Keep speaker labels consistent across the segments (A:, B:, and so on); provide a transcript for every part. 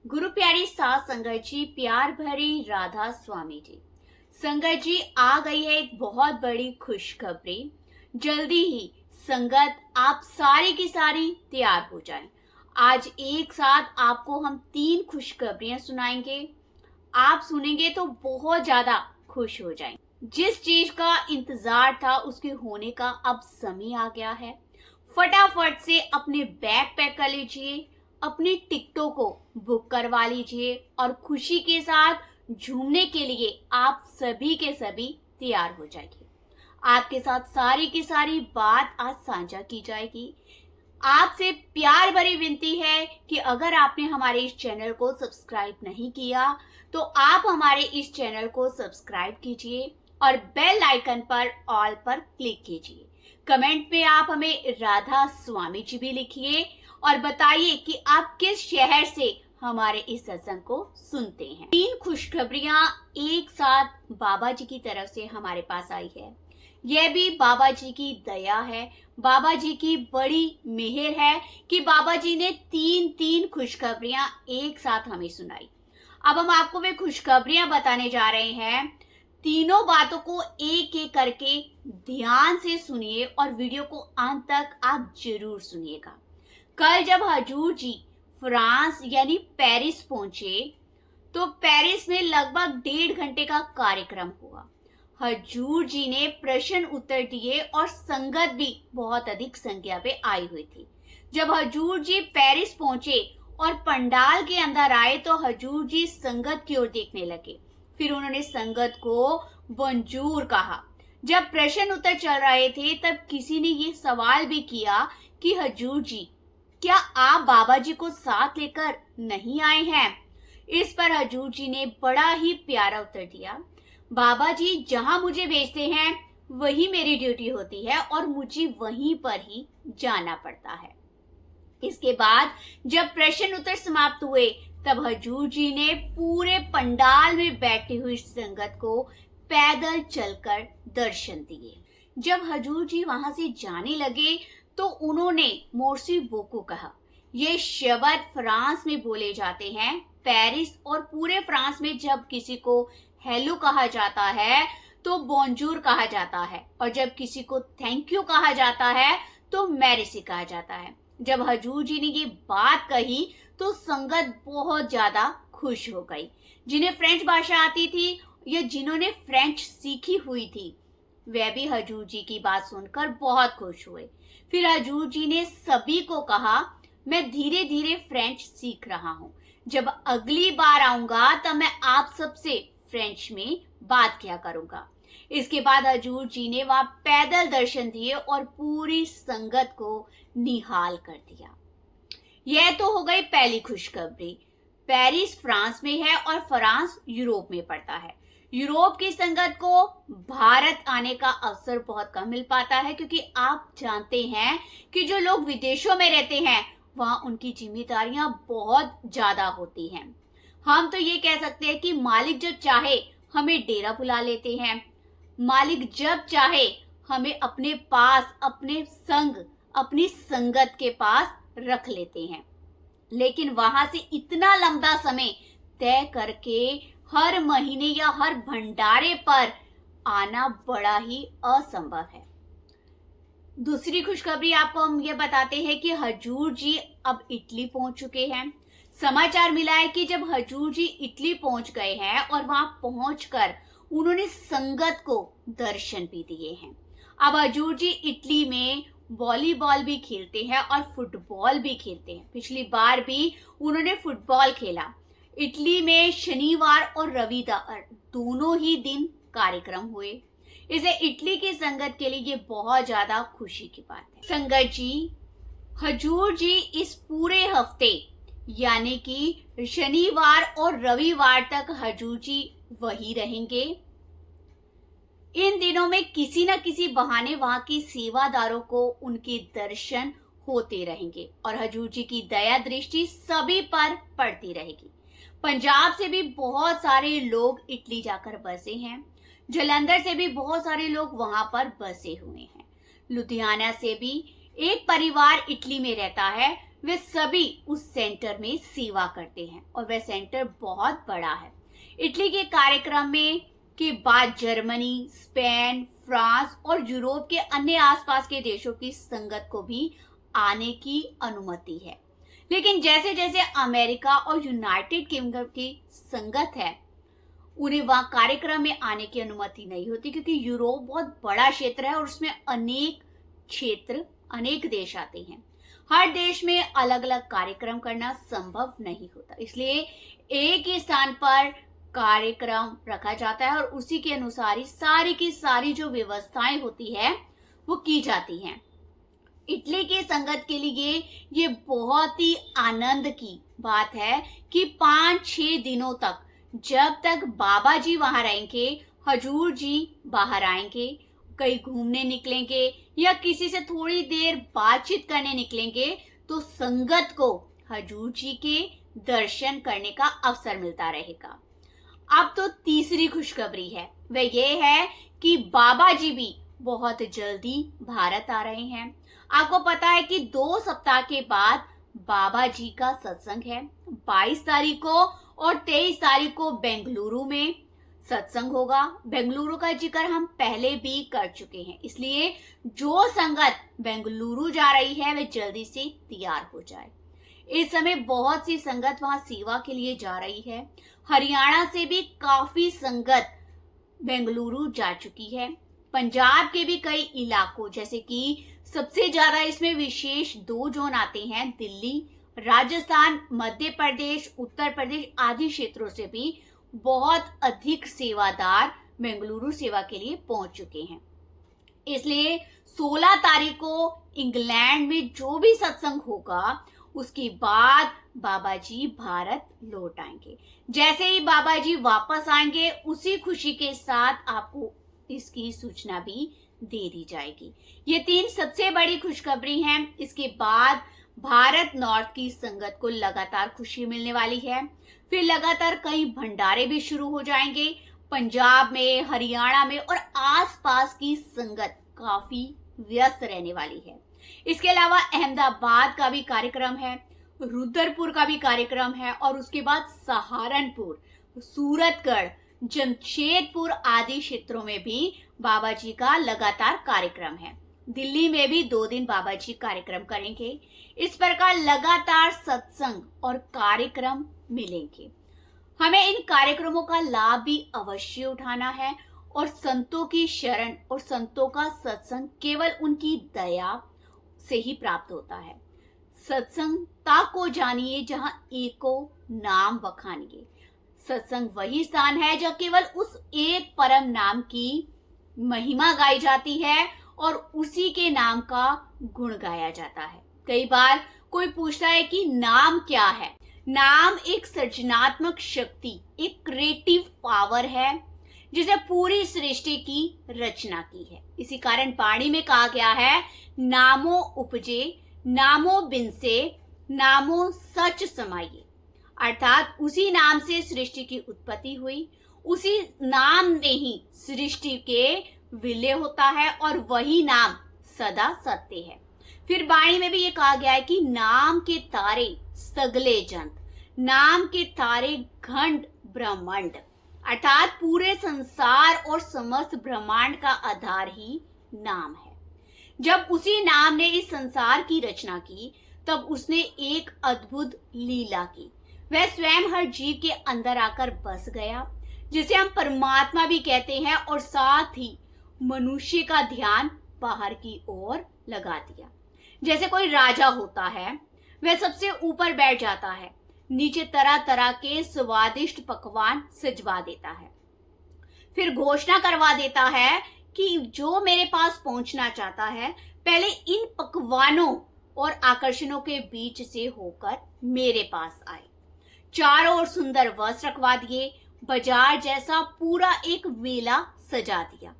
A: गुरु प्यारी सास संगत जी, प्यार भरी राधा स्वामी जी। संगत जी, आ गई है एक बहुत बड़ी खुशखबरी। जल्दी ही संगत आप सारी की सारी तैयार हो जाएं। आज एक साथ आपको हम 3 खुशखबरियां सुनाएंगे। आप सुनेंगे तो बहुत ज्यादा खुश हो जाएंगे। जिस चीज का इंतजार था उसके होने का अब समय आ गया है। फटाफट से अपने बैग पैक कर लीजिए, अपनी टिकटों को बुक करवा लीजिए और खुशी के साथ झूमने के लिए आप सभी के सभी तैयार हो जाइए। आपके साथ सारी की सारी बात आज साझा की जाएगी। आपसे प्यार भरी विनती है कि अगर आपने हमारे इस चैनल को सब्सक्राइब नहीं किया तो आप हमारे इस चैनल को सब्सक्राइब कीजिए और बेल आइकन पर ऑल पर क्लिक कीजिए। कमेंट में आप हमें राधा स्वामी जी भी लिखिए और बताइए कि आप किस शहर से हमारे इस सत्संग को सुनते हैं। 3 खुशखबरियां एक साथ बाबा जी की तरफ से हमारे पास आई है। यह भी बाबा जी की दया है, बाबा जी की बड़ी मेहर है कि बाबा जी ने 3 खुशखबरियां एक साथ हमें सुनाई। अब हम आपको वे खुशखबरियां बताने जा रहे हैं। तीनों बातों को एक एक करके ध्यान से सुनिए और वीडियो को अंत तक आप जरूर सुनिएगा। कल जब हजूर जी फ्रांस यानी पेरिस पहुंचे तो पेरिस में लगभग 1.5 घंटे का कार्यक्रम हुआ। हजूर जी ने प्रश्न उत्तर दिए और संगत भी बहुत अधिक संख्या पे आई हुई थी। जब हजूर जी पेरिस पहुंचे और पंडाल के अंदर आए तो हजूर जी संगत की ओर देखने लगे। फिर उन्होंने संगत को बंजूर कहा। जब प्रश्न उत्तर चल रहे थे तब किसी ने ये सवाल भी किया कि हजूर जी, क्या आप बाबा जी को साथ लेकर नहीं आए हैं? इस पर हजूर जी ने बड़ा ही प्यारा उत्तर दिया, बाबा जी जहां मुझे भेजते हैं वही मेरी ड्यूटी होती है और मुझे वहीं पर ही जाना पड़ता है। इसके बाद जब प्रश्न उत्तर समाप्त हुए तब हजूर जी ने पूरे पंडाल में बैठी हुई संगत को पैदल चलकर दर्शन दिए। जब हजूर जी वहां से जाने लगे तो उन्होंने मोर्सी बोकू कहा। ये शब्द फ्रांस में बोले जाते हैं। पेरिस और पूरे फ्रांस में जब किसी को हेलो कहा जाता है तो बोंजूर कहा जाता है और जब किसी को थैंक यू कहा जाता है तो मेरिसी कहा जाता है। जब हजूर जी ने ये बात कही तो संगत बहुत ज्यादा खुश हो गई। जिन्हें फ्रेंच भाषा आती थी या जिन्होंने फ्रेंच सीखी हुई थी वे भी हजूर जी की बात सुनकर बहुत खुश हुए। फिर हजूर जी ने सभी को कहा, मैं धीरे धीरे फ्रेंच सीख रहा हूँ। जब अगली बार आऊंगा तब मैं आप सबसे फ्रेंच में बात किया करूंगा। इसके बाद हजूर जी ने वहां पैदल दर्शन दिए और पूरी संगत को निहाल कर दिया। यह तो हो गई पहली खुशखबरी। पेरिस फ्रांस में है और फ्रांस यूरोप में पड़ता है। यूरोप की संगत को भारत आने का अवसर बहुत कम मिल पाता है क्योंकि आप जानते हैं कि जो लोग विदेशों में रहते हैं वहां उनकी जिम्मेदारियां बहुत ज्यादा होती हैं। हम तो ये कह सकते हैं कि मालिक जब चाहे हमें डेरा बुला लेते हैं, मालिक जब चाहे हमें अपने पास, अपने संग, अपनी संगत के पास रख लेते हैं, लेकिन वहां से इतना लंबा समय तय करके हर महीने या हर भंडारे पर आना बड़ा ही असंभव है। दूसरी खुशखबरी आपको हम ये बताते हैं कि हजूर जी अब इटली पहुंच चुके हैं। समाचार मिला है कि जब हजूर जी इटली पहुंच गए हैं और वहां पहुंचकर उन्होंने संगत को दर्शन भी दिए हैं। अब हजूर जी इटली में वॉलीबॉल भी खेलते हैं और फुटबॉल भी खेलते हैं। पिछली बार भी उन्होंने फुटबॉल खेला। इटली में शनिवार और रविवार दोनों ही दिन कार्यक्रम हुए। इसे इटली की संगत के लिए ये बहुत ज्यादा खुशी की बात है। संगत जी, हजूर जी इस पूरे हफ्ते यानी कि शनिवार और रविवार तक हजूर जी वही रहेंगे। इन दिनों में किसी न किसी बहाने वहां के सेवादारों को उनके दर्शन होते रहेंगे और हजूर जी की दया दृष्टि सभी पर पड़ती रहेगी। पंजाब से भी बहुत सारे लोग इटली जाकर बसे हैं। जालंधर से भी बहुत सारे लोग वहां पर बसे हुए हैं। लुधियाना से भी एक परिवार इटली में रहता है। वे सभी उस सेंटर में सेवा करते हैं और वह सेंटर बहुत बड़ा है। इटली के कार्यक्रम में के बाद जर्मनी, स्पेन, फ्रांस और यूरोप के अन्य आसपास के देशों की संगत को भी आने की अनुमति है। लेकिन जैसे जैसे अमेरिका और यूनाइटेड किंगडम की संगत है, उन्हें वहां कार्यक्रम में आने की अनुमति नहीं होती, क्योंकि यूरोप बहुत बड़ा क्षेत्र है और उसमें अनेक देश आते हैं। हर देश में अलग अलग कार्यक्रम करना संभव नहीं होता, इसलिए एक ही स्थान पर कार्यक्रम रखा जाता है और उसी के अनुसार ही सारी की सारी जो व्यवस्थाएं होती है वो की जाती हैं। इटली की संगत के लिए ये बहुत ही आनंद की बात है कि 5-6 दिनों तक, जब तक बाबा जी वहां रहेंगे, हजूर जी बाहर आएंगे, कहीं घूमने निकलेंगे या किसी से थोड़ी देर बातचीत करने निकलेंगे, तो संगत को हजूर जी के दर्शन करने का अवसर मिलता रहेगा। अब तो तीसरी खुशखबरी है, वह ये है कि बाबा जी भी बहुत जल्दी भारत आ रहे हैं। आपको पता है कि 2 सप्ताह के बाद बाबा जी का सत्संग है। 22 तारीख को और 23 तारीख को बेंगलुरु में सत्संग होगा। बेंगलुरु का जिक्र हम पहले भी कर चुके हैं, इसलिए जो संगत बेंगलुरु जा रही है वे जल्दी से तैयार हो जाए। इस समय बहुत सी संगत वहां सेवा के लिए जा रही है। हरियाणा से भी काफी संगत बेंगलुरु जा चुकी है। पंजाब के भी कई इलाकों, जैसे कि सबसे ज्यादा इसमें विशेष 2 जोन आते हैं, दिल्ली, राजस्थान, मध्य प्रदेश, उत्तर प्रदेश आदि क्षेत्रों से भी बहुत अधिक सेवादार बेंगलुरु सेवा के लिए पहुंच चुके हैं। इसलिए 16 तारीख को इंग्लैंड में जो भी सत्संग होगा, उसके बाद बाबा जी भारत लौट आएंगे। जैसे ही बाबा जी वापस आएंगे, उसी खुशी के साथ आपको इसकी सूचना भी दे दी जाएगी। ये 3 सबसे बड़ी खुशखबरी हैं। इसके बाद भारत नॉर्थ की संगत को लगातार खुशी मिलने वाली है। फिर लगातार कई भंडारे भी शुरू हो जाएंगे। पंजाब में, हरियाणा में और आसपास की संगत काफी व्यस्त रहने वाली है। इसके अलावा अहमदाबाद का भी कार्यक्रम है, रुद्रपुर का भी कार्यक्रम है और उसके बाद सहारनपुर, सूरतगढ़, जमशेदपुर आदि क्षेत्रों में भी बाबा जी का लगातार कार्यक्रम है। दिल्ली में भी 2 दिन बाबा जी कार्यक्रम करेंगे। इस प्रकार लगातार सत्संग और कार्यक्रम मिलेंगे। हमें इन कार्यक्रमों का लाभ भी अवश्य उठाना है और संतों की शरण और संतों का सत्संग केवल उनकी दया से ही प्राप्त होता है। सत्संगता को जानिए जहां एको नाम वखानिए। सत्संग वही स्थान है जहाँ केवल उस एक परम नाम की महिमा गाई जाती है और उसी के नाम का गुण गाया जाता है। कई बार कोई पूछता है कि नाम क्या है। नाम एक सृजनात्मक शक्ति, एक क्रिएटिव पावर है जिसे पूरी सृष्टि की रचना की है। इसी कारण वाणी में कहा गया है, नामो उपजे, नामो बिनसे, नामो सच समाइए। अर्थात उसी नाम से सृष्टि की उत्पत्ति हुई, उसी नाम में ही सृष्टि के विलय होता है और वही नाम सदा सत्य है। फिर वाणी में भी ये कहा गया है कि नाम के तारे सगले जंत, नाम के तारे घंट ब्रह्मांड। अर्थात पूरे संसार और समस्त ब्रह्मांड का आधार ही नाम है। जब उसी नाम ने इस संसार की रचना की, तब उसने एक अद्भुत लीला की। वह स्वयं हर जीव के अंदर आकर बस गया, जिसे हम परमात्मा भी कहते हैं, और साथ ही मनुष्य का ध्यान बाहर की ओर लगा दिया। जैसे कोई राजा होता है, वह सबसे ऊपर बैठ जाता है, नीचे तरह तरह के स्वादिष्ट पकवान सजवा देता है, फिर घोषणा करवा देता है कि जो मेरे पास पहुंचना चाहता है, पहले इन पकवानों और आकर्षणों के बीच से होकर मेरे पास आए। चारों ओर सुंदर वस्त्र रखवा दिए, बाजार जैसा पूरा एक मेला सजा दिया।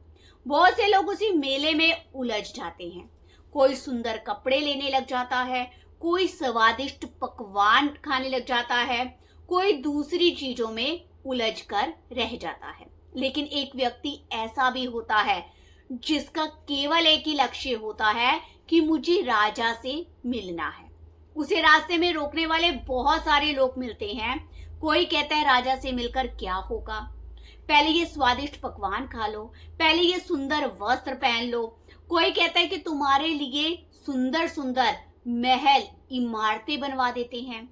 A: बहुत से लोग उसी मेले में उलझ जाते हैं। कोई सुंदर कपड़े लेने लग जाता है, कोई स्वादिष्ट पकवान खाने लग जाता है, कोई दूसरी चीजों में उलझ कर रह जाता है। लेकिन एक व्यक्ति ऐसा भी होता है जिसका केवल एक ही लक्ष्य होता है कि मुझे राजा से मिलना है। उसे रास्ते में रोकने वाले बहुत सारे लोग मिलते हैं। कोई कहता है राजा से मिलकर क्या होगा, पहले ये स्वादिष्ट पकवान खा लो, पहले ये सुंदर वस्त्र पहन लो। कोई कहता है कि तुम्हारे लिए सुंदर सुंदर महल, इमारतें बनवा देते हैं।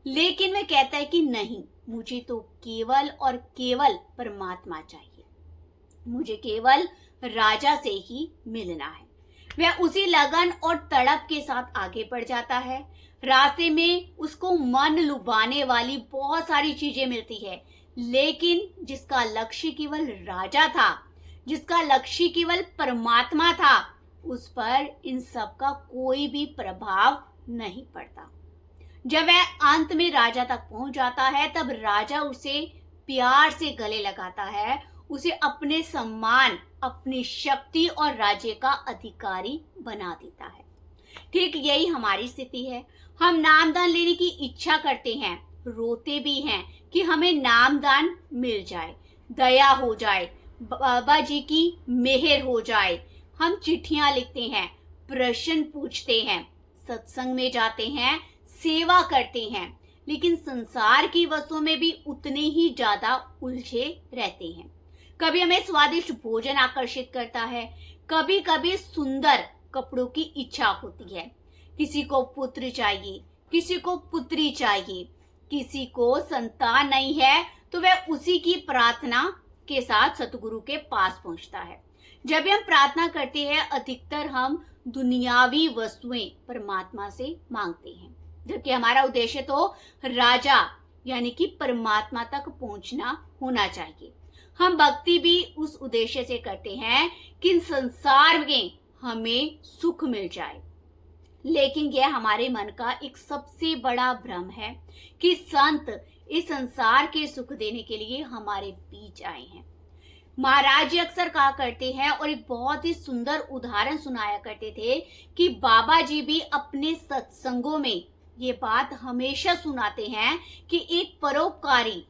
A: लेकिन वह कहता है कि नहीं, मुझे तो केवल और केवल परमात्मा चाहिए, मुझे केवल राजा से ही मिलना है। वह उसी लगन और तड़प के साथ आगे बढ़ जाता है। रास्ते में उसको मन लुभाने वाली बहुत सारी चीजें मिलती है, लेकिन जिसका लक्ष्य केवल राजा था, जिसका लक्ष्य केवल परमात्मा था, उस पर इन सब का कोई भी प्रभाव नहीं पड़ता। जब वह अंत में राजा तक पहुंच जाता है, तब राजा उसे प्यार से गले लगाता है, उसे अपने सम्मान, अपनी शक्ति और राज्य का अधिकारी बना देता है। ठीक यही हमारी स्थिति है। हम नामदान लेने की इच्छा करते हैं, रोते भी हैं कि हमें नामदान मिल जाए, दया हो जाए, बाबा जी की मेहर हो जाए। हम चिट्ठियां लिखते हैं, प्रश्न पूछते हैं, सत्संग में जाते हैं, सेवा करते हैं, लेकिन संसार की वस्तुओं में भी उतने ही ज्यादा उलझे रहते हैं। कभी हमें स्वादिष्ट भोजन आकर्षित करता है, कभी कभी सुंदर कपड़ों की इच्छा होती है। किसी को पुत्र चाहिए, किसी को पुत्री चाहिए, किसी को संतान नहीं है तो वह उसी की प्रार्थना के साथ सतगुरु के पास पहुंचता है। जब हम प्रार्थना करते हैं, अधिकतर हम दुनियावी वस्तुएं परमात्मा से मांगते हैं, जबकि हमारा उद्देश्य तो राजा यानी कि परमात्मा तक पहुंचना होना चाहिए। हम भक्ति भी उस उद्देश्य से करते हैं कि संसार में हमें सुख मिल जाए, लेकिन यह हमारे मन का एक सबसे बड़ा भ्रम है कि संत इस संसार के सुख देने के लिए हमारे बीच आए हैं। महाराज जी अक्सर कहा करते हैं और एक बहुत ही सुंदर उदाहरण सुनाया करते थे कि बाबा जी भी अपने सत्संगों में ये बात हमेशा सुनाते हैं कि एक परोपकारी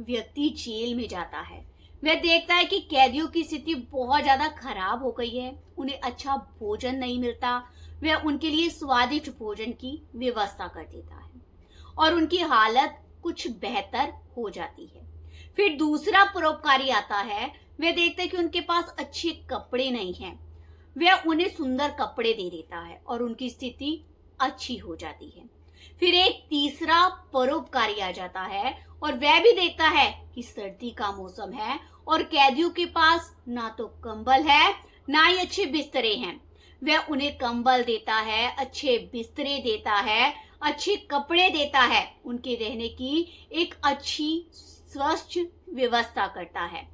A: व्यक्ति जेल में जाता है। वह देखता है कि कैदियों की स्थिति बहुत ज्यादा खराब हो गई है, उन्हें अच्छा भोजन नहीं मिलता। वह उनके लिए स्वादिष्ट भोजन की व्यवस्था कर देता है और उनकी हालत कुछ बेहतर हो जाती है। फिर दूसरा परोपकारी आता है, वह देखता है कि उनके पास अच्छे कपड़े नहीं हैं, वह उन्हें सुंदर कपड़े दे देता है और उनकी स्थिति अच्छी हो जाती है। फिर एक तीसरा परोपकारी आ जाता है और वह भी देखता है कि सर्दी का मौसम है और कैदियों के पास ना तो कंबल है ना ही अच्छे बिस्तरे हैं। वह उन्हें कंबल देता है, अच्छे बिस्तरे देता है, अच्छे कपड़े देता है, उनके रहने की एक अच्छी स्वच्छ व्यवस्था करता है।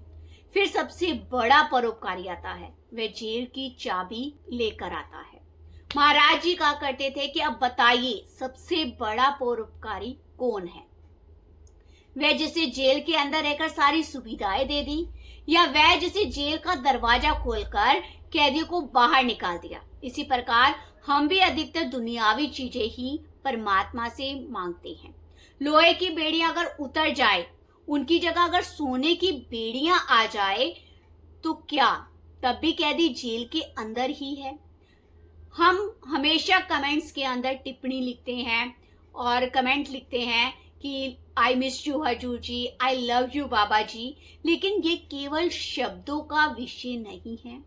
A: फिर सबसे बड़ा परोपकारी आता है, वह जेल की चाबी लेकर आता है। महाराज जी कहा करते थे कि अब बताइए सबसे बड़ा परोपकारी कौन है? वह जिसे जेल के अंदर रहकर सारी सुविधाएं दे दी, या वह जिसे जेल का दरवाजा खोलकर कैदियों को बाहर निकाल दिया? इसी प्रकार हम भी अधिकतर दुनियावी चीजें ही परमात्मा से मांगते हैं। लोहे की बेड़ियां अगर उतर जाए, उनकी जगह अगर सोने की बेड़ियां आ जाए, तो क्या तब भी कैदी जेल के अंदर ही है? हम हमेशा कमेंट्स के अंदर टिप्पणी लिखते हैं और कमेंट लिखते हैं कि I miss you Hazur ji, I love you बाबा जी, लेकिन ये केवल शब्दों का विषय नहीं है।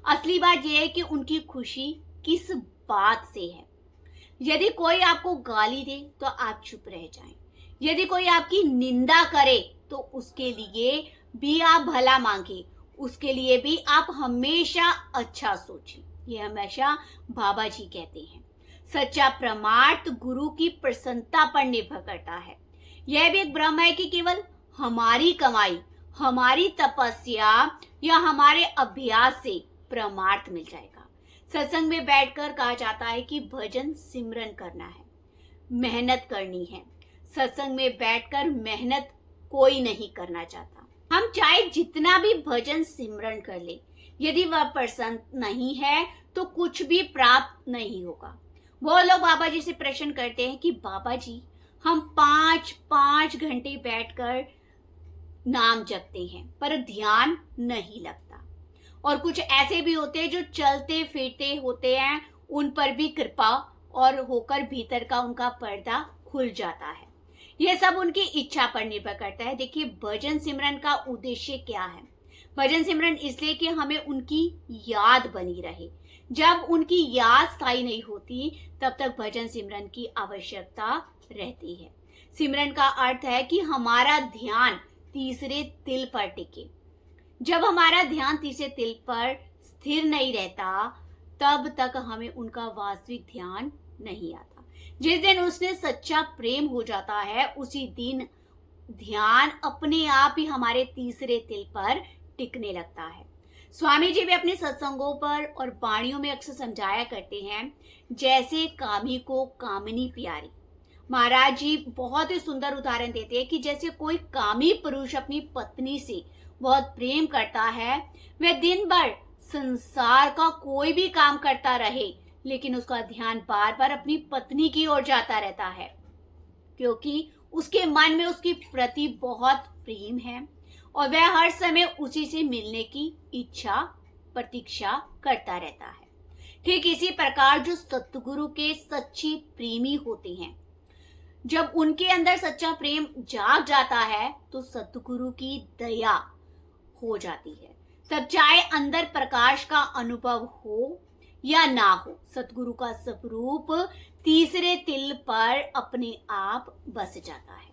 A: असली बात यह है कि उनकी खुशी किस बात से है। यदि कोई आपको गाली दे तो आप चुप रह जाएं, यदि कोई आपकी निंदा करे तो उसके लिए भी आप भला मांगे, उसके लिए भी आप हमेशा अच्छा सोचें। ये हमेशा बाबा जी कहते हैं। सच्चा प्रमाण गुरु की प्रसन्नता पर निर्भर करता है। यह भी एक भ्रम है कि केवल हमारी कमाई, हमारी तपस्या या हमारे अभ्यास से परमार्थ मिल जाएगा। सत्संग में बैठकर कहा जाता है कि भजन सिमरन करना है, मेहनत करनी है। सत्संग में बैठकर मेहनत कोई नहीं करना चाहता। हम चाहे जितना भी भजन सिमरन कर ले, यदि वह प्रसन्न नहीं है तो कुछ भी प्राप्त नहीं होगा। वो लोग बाबा जी से प्रश्न करते हैं कि बाबा जी, हम 5 घंटे बैठकर नाम जपते हैं पर ध्यान नहीं लगता, और कुछ ऐसे भी होते हैं जो चलते फिरते होते हैं, उन पर भी कृपा और होकर भीतर का उनका पर्दा खुल जाता है। यह सब उनकी इच्छा पर निर्भर करता है। देखिए, भजन सिमरन का उद्देश्य क्या है? भजन सिमरन इसलिए कि हमें उनकी याद बनी रहे। जब उनकी याद स्थायी नहीं होती तब तक भजन सिमरन की आवश्यकता रहती है। सिमरन का अर्थ है कि हमारा ध्यान तीसरे तिल पर टिके। जब हमारा ध्यान तीसरे तिल पर स्थिर नहीं रहता तब तक हमें उनका वास्तविक ध्यान नहीं आता। जिस दिन उसने सच्चा प्रेम हो जाता है उसी दिन ध्यान अपने आप ही हमारे तीसरे तिल पर टिकने लगता है। स्वामी जी भी अपने सत्संगों पर और वाणियों में अक्सर समझाया करते हैं, जैसे कामी को कामिनी प्यारी। महाराज जी बहुत ही सुंदर उदाहरण देते हैं कि जैसे कोई कामी पुरुष अपनी पत्नी से बहुत प्रेम करता है, वह दिन भर संसार का कोई भी काम करता रहे लेकिन उसका ध्यान बार बार अपनी पत्नी की ओर जाता रहता है, क्योंकि उसके मन में उसके प्रति बहुत प्रेम है और वह हर समय उसी से मिलने की इच्छा प्रतीक्षा करता रहता है। ठीक इसी प्रकार जो सतगुरु के सच्चे प्रेमी होते हैं, जब उनके अंदर सच्चा प्रेम जाग जाता है तो सतगुरु की दया हो जाती है। तब चाहे अंदर प्रकाश का अनुभव हो या ना हो, सतगुरु का स्वरूप तीसरे तिल पर अपने आप बस जाता है।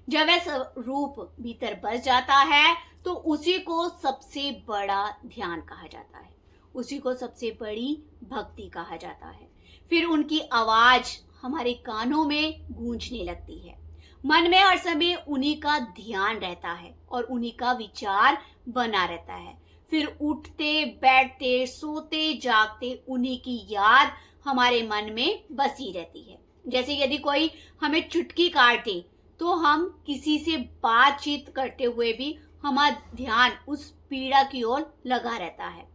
A: जब वह स्वरूप भीतर बस जाता है तो उसी को सबसे बड़ा ध्यान कहा जाता है, उसी को सबसे बड़ी भक्ति कहा जाता है। फिर उनकी आवाज हमारे कानों में गूंजने लगती है। मन में हर समय उन्हीं का ध्यान रहता है और उन्हीं का विचार बना रहता है। फिर उठते बैठते सोते जागते उन्हीं की याद हमारे मन में बसी रहती है। जैसे यदि कोई हमें चुटकी काटे तो हम किसी से बातचीत करते हुए भी हमारा ध्यान उस पीड़ा की ओर लगा रहता है।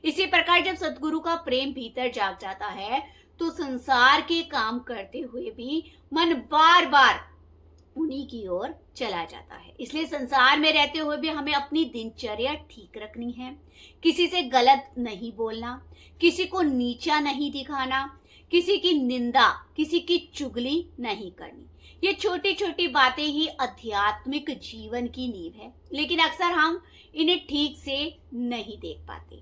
A: इसी प्रकार जब सतगुरु का प्रेम भीतर जाग जाता है तो संसार के काम करते हुए भी मन बार बार उन्हीं की ओर चला जाता है। इसलिए संसार में रहते हुए भी हमें अपनी दिनचर्या ठीक रखनी है। किसी से गलत नहीं बोलना, किसी को नीचा नहीं दिखाना, किसी की निंदा, किसी की चुगली नहीं करनी। ये छोटी छोटी बातें ही आध्यात्मिक जीवन की नींव है, लेकिन अक्सर हम इन्हें ठीक से नहीं देख पाते,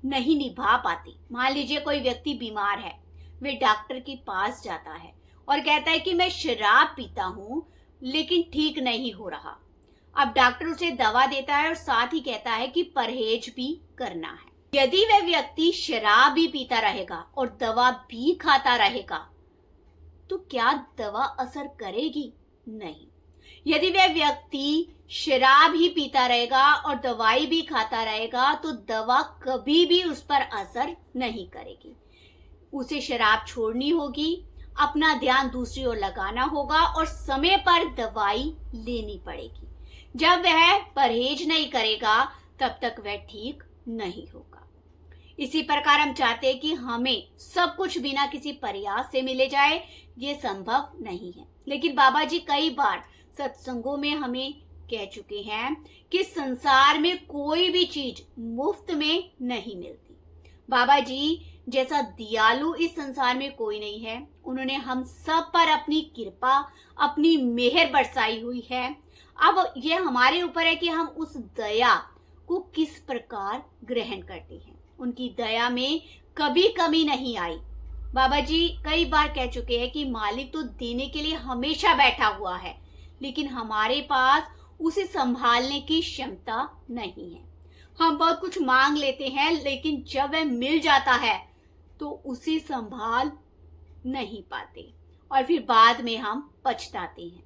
A: नहीं निभा पाते। मान लीजिए कोई व्यक्ति बीमार है, वे डॉक्टर के पास जाता है और कहता है कि मैं शराब पीता हूँ लेकिन ठीक नहीं हो रहा। अब डॉक्टर उसे दवा देता है और साथ ही कहता है कि परहेज भी करना है। यदि वह व्यक्ति शराब भी पीता रहेगा और दवा भी खाता रहेगा तो क्या दवा असर करेगी? नहीं। यदि वह व्यक्ति शराब ही पीता रहेगा और दवाई भी खाता रहेगा तो दवा कभी भी उस पर असर नहीं करेगी। उसे शराब छोड़नी होगी, अपना ध्यान दूसरी ओर लगाना होगा और समय पर दवाई लेनी पड़ेगी। जब वह परहेज नहीं करेगा तब तक वह ठीक नहीं होगा। इसी प्रकार हम चाहते हैं कि हमें सब कुछ बिना किसी प्रयास से मिले जाए, ये संभव नहीं है। लेकिन बाबा जी कई बार सत्संगों में हमें कह चुके हैं कि संसार में कोई भी चीज मुफ्त में नहीं मिलती। बाबा जी जैसा दयालु इस संसार में कोई नहीं है। उन्होंने हम सब पर अपनी कृपा, अपनी मेहर बरसाई हुई है। अब यह हमारे ऊपर है कि हम उस दया को किस प्रकार ग्रहण करते हैं। उनकी दया में कभी कमी नहीं आई। बाबा जी कई बार कह चुके हैं कि मालिक तो देने के लिए हमेशा बैठा हुआ है, लेकिन हमारे पास उसे संभालने की क्षमता नहीं है। हम बहुत कुछ मांग लेते हैं लेकिन जब वह मिल जाता है तो उसे संभाल नहीं पाते और फिर बाद में हम पछताते हैं।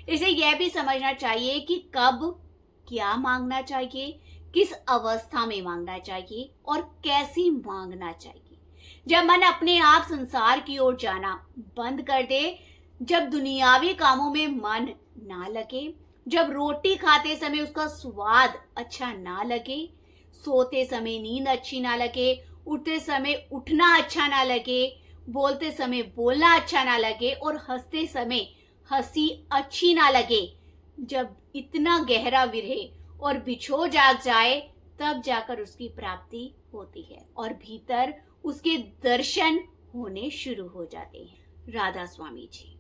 A: इसे यह भी समझना चाहिए कि कब क्या मांगना चाहिए, किस अवस्था में मांगना चाहिए और कैसे मांगना चाहिए। जब मन अपने आप संसार की ओर जाना बंद कर दे, जब दुनियावी कामों में मन ना लगे, जब रोटी खाते समय उसका स्वाद अच्छा ना लगे, सोते समय नींद अच्छी ना लगे, उठते समय उठना अच्छा ना लगे, बोलते समय बोलना अच्छा ना लगे और हंसते समय हंसी अच्छी ना लगे, जब इतना गहरा विरह और बिछोह जाग जाए तब जाकर उसकी प्राप्ति होती है और भीतर उसके दर्शन होने शुरू हो जाते हैं। राधा स्वामी जी।